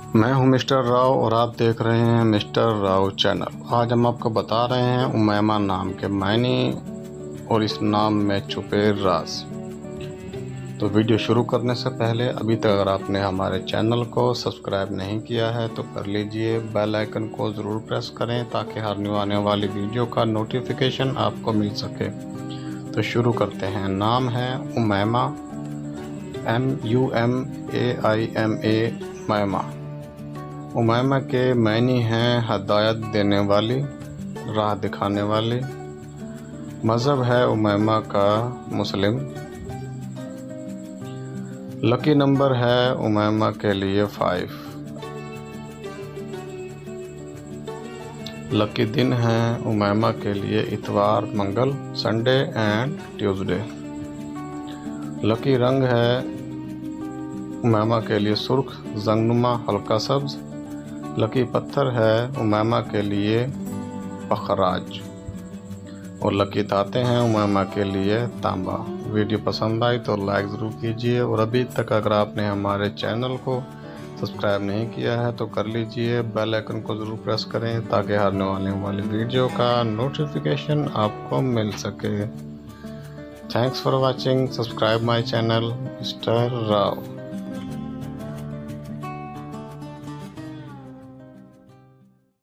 मैं हूं मिस्टर राव और आप देख रहे हैं मिस्टर राव चैनल। आज हम आपको बता रहे हैं उमैमा नाम के मायने और इस नाम में छुपे राज। तो वीडियो शुरू करने से पहले अभी तक अगर आपने हमारे चैनल को सब्सक्राइब नहीं किया है तो कर लीजिए। बेल आइकन को ज़रूर प्रेस करें ताकि हर न्यू आने वाली वीडियो का नोटिफिकेशन आपको मिल सके। तो शुरू करते हैं। नाम है उमैमा, MUMAIMA, उमैमा। उमैमा के मायने हैं हदायत देने वाली, राह दिखाने वाली। मज़हब है उमैमा का मुस्लिम। लकी नंबर है उमैमा के लिए 5। लकी दिन है उमैमा के लिए इतवार, मंगल, संडे एंड ट्यूसडे। लकी रंग है उमैमा के लिए सुर्ख, जंगनुमा, हल्का सब्ज। लकी पत्थर है उमैमा के लिए पखराज। और लकी दाते हैं उमैमा के लिए तांबा। वीडियो पसंद आई तो लाइक ज़रूर कीजिए और अभी तक अगर आपने हमारे चैनल को सब्सक्राइब नहीं किया है तो कर लीजिए। बेल आइकन को ज़रूर प्रेस करें ताकि हर आने वाली वीडियो का नोटिफिकेशन आपको मिल सके। Thanks for watching. Subscribe my channel mister Rao.